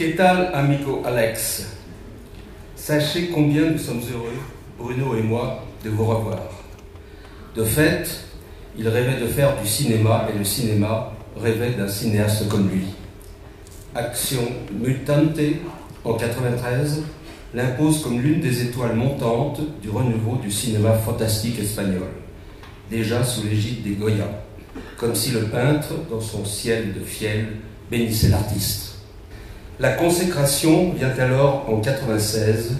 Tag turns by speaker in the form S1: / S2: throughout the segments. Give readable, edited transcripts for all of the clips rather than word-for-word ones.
S1: ¿Qué tal, amigo Alex? Sachez combien nous sommes heureux, Bruno et moi, de vous revoir. De fait, il rêvait de faire du cinéma et le cinéma rêvait d'un cinéaste comme lui. Action Mutante, en 1993, l'impose comme l'une des étoiles montantes du renouveau du cinéma fantastique espagnol, déjà sous l'égide des Goya, comme si le peintre, dans son ciel de fiel, bénissait l'artiste. La consécration vient alors en 1996,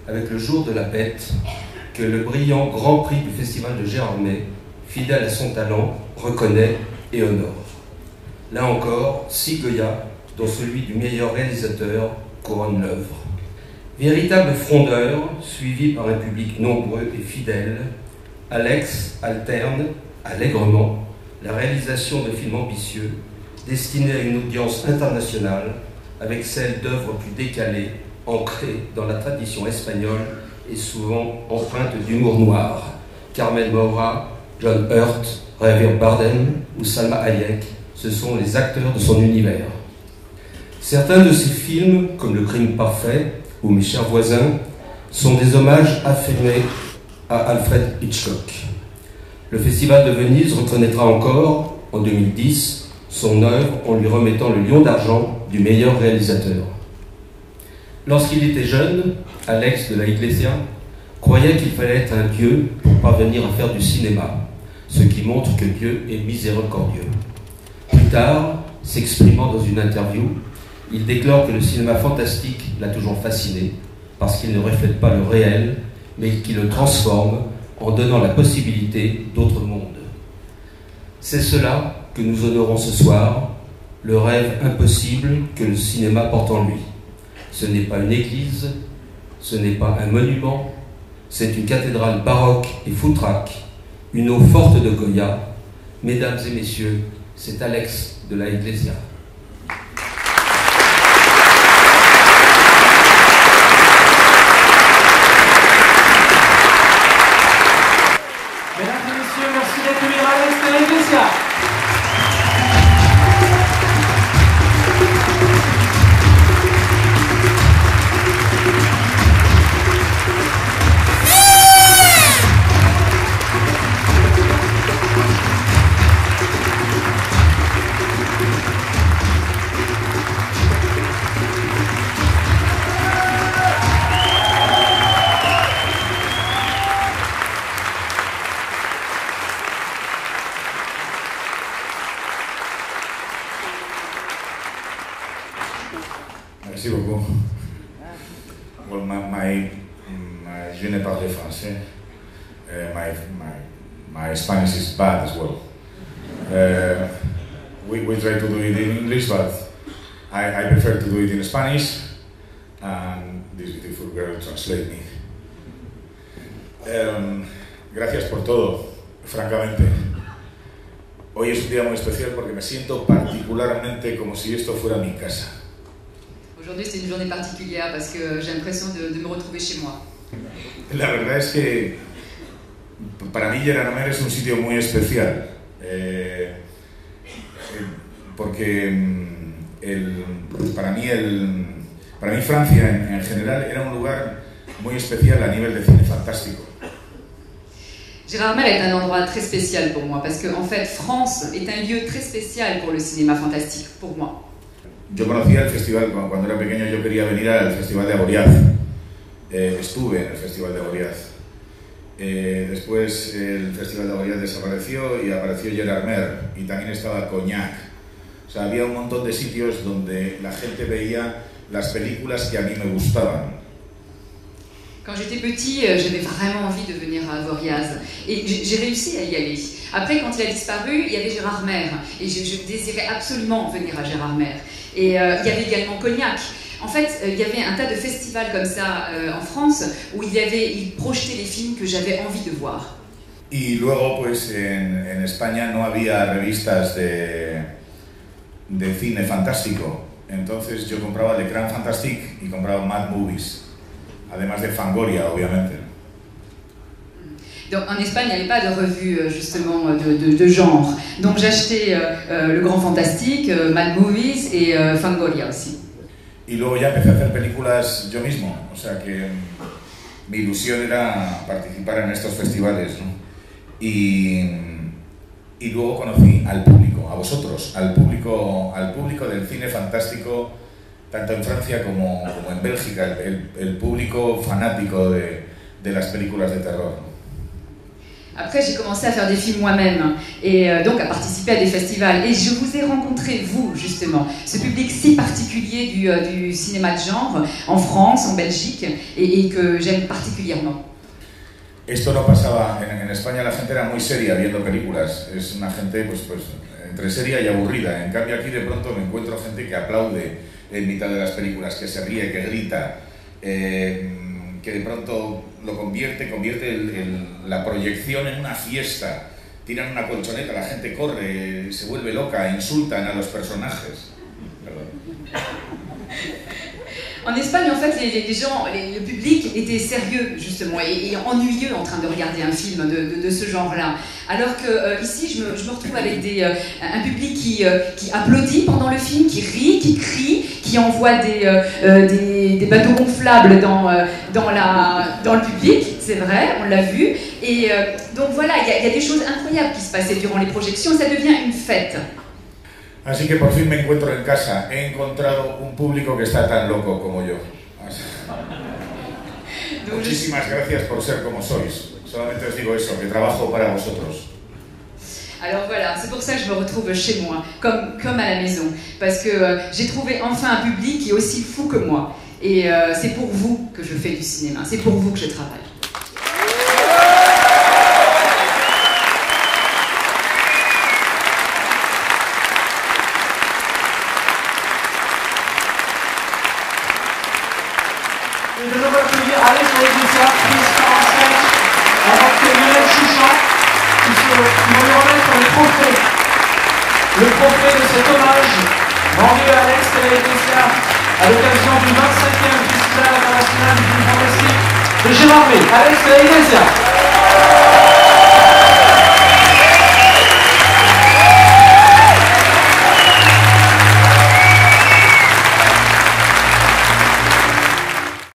S1: avec Le Jour de la Bête, que le brillant Grand Prix du Festival de Gérardmer, fidèle à son talent, reconnaît et honore. Là encore, 6 Goya, dont celui du meilleur réalisateur, couronne l'œuvre. Véritable frondeur, suivi par un public nombreux et fidèle, Alex alterne, allègrement, la réalisation de films ambitieux, destinés à une audience internationale, avec celle d'œuvres plus décalées, ancrées dans la tradition espagnole et souvent empreintes d'humour noir. Carmen Maura, John Hurt, Javier Bardem ou Salma Hayek, ce sont les acteurs de son univers. Certains de ces films, comme Le Crime Parfait ou Mes chers voisins, sont des hommages affirmés à Alfred Hitchcock. Le Festival de Venise reconnaîtra encore, en 2010, son œuvre en lui remettant le Lion d'argent du meilleur réalisateur. Lorsqu'il était jeune, Alex de la Iglesia croyait qu'il fallait être un dieu pour parvenir à faire du cinéma, ce qui montre que Dieu est miséricordieux. Plus tard, s'exprimant dans une interview, il déclare que le cinéma fantastique l'a toujours fasciné, parce qu'il ne reflète pas le réel, mais qu'il le transforme en donnant la possibilité d'autres mondes. C'est cela que nous honorons ce soir, le rêve impossible que le cinéma porte en lui. Ce n'est pas une église, ce n'est pas un monument, c'est une cathédrale baroque et foutraque, une eau forte de Goya. Mesdames et messieurs, c'est Alex de la Iglesia.
S2: Mesdames et messieurs, merci d'accueillir Alex de la Iglesia.
S3: Merci beaucoup. Well, je ne parle français. My Spanish is bad as well. We try to do it in English, but I prefer to do it in Spanish, and this beautiful girl translate me. Gracias por todo, francamente. Hoy es un día muy especial porque me siento particularmente como si esto fuera mi casa.
S4: Aujourd'hui, c'est une journée particulière parce que j'ai l'impression de me retrouver chez moi.
S3: La verdad es que para mí Gérardmer es un sitio muy especial, porque para mí Francia en general era un lugar muy especial a nivel de cine fantástico.
S4: Gérardmer est un endroit très spécial pour moi parce que en fait, France est un lieu très spécial pour le cinéma fantastique pour moi.
S3: Yo conocía el festival, cuando era pequeño yo quería venir al Festival de Avoriaz. Estuve en el Festival de Avoriaz. Después el Festival de Avoriaz desapareció y apareció Gérardmer y también estaba Cognac. O sea, había un montón de sitios donde la gente veía las películas que a mí me gustaban.
S4: Quand j'étais petit, j'avais vraiment envie de venir à Avoriaz et j'ai réussi à y aller. Après, quand il a disparu, il y avait Gérardmer et je désirais absolument venir à Gérardmer. Et il y avait également Cognac. En fait, il y avait un tas de festivals comme ça en France où ils projetaient les films que j'avais envie de voir.
S3: Y luego, pues en España no había revistas de cine fantástico. Entonces yo compraba Le Grand Fantastique y compraba Mad Movies. Además de Fangoria, obviamente.
S4: Donc, en Espagne, il n'y avait pas de revue justement de genre. Donc j'achetais Le Grand Fantastique, Mad Movies et Fangoria aussi.
S3: Y luego ya empecé a hacer películas yo mismo, o sea que mi ilusión era participar en estos festivales, ¿no? Y luego conocí al público, a vosotros, al público del cine fantástico, tanto en Francia como en Bélgica, el público fanático de las películas de terror.
S4: Après, j'ai commencé à faire des films moi-même et donc à participer à des festivals. Et je vous ai rencontré, vous, justement, ce public si particulier du cinéma de genre en France, en Belgique, et que j'aime particulièrement.
S3: Esto no pasaba, en España la gente era muy seria viendo películas, es una gente pues entre seria y aburrida. En cambio aquí de pronto me encuentro gente que aplaude en mitad de las películas, que se ríe, que grita, que de pronto lo convierte la proyección en una fiesta. Tiran una colchoneta, la gente corre, se vuelve loca, insultan a los personajes. Perdón.
S4: En Espagne, en fait, les gens, le public était sérieux, justement, et ennuyeux en train de regarder un film de ce genre-là. Alors que ici, je me retrouve avec un public qui applaudit pendant le film, qui rit, qui crie, qui envoie des bateaux gonflables dans le public, c'est vrai, on l'a vu. Et donc voilà, il y a des choses incroyables qui se passaient durant les projections, ça devient une fête.
S3: Así que por fin me encuentro en casa, he encontrado un público que está tan loco como yo. Muchísimas gracias por ser como sois. Solamente os digo eso, que trabajo para vosotros.
S4: Alors voilà, c'est pour ça que je me retrouve chez moi, comme à la maison, parce que j'ai trouvé enfin un public qui est aussi fou que moi. Et c'est pour vous que je fais du cinéma, c'est pour vous que je travaille.
S2: Et de nouveau accueillir Alex Laetitia, Chris Français, avec Lionel Chouchan, qui vont lui remettre le trophée de cet hommage rendu à Alex Laetitia à l'occasion du 25e Festival international du film fantastique de Gérardmer. Alex Laetitia.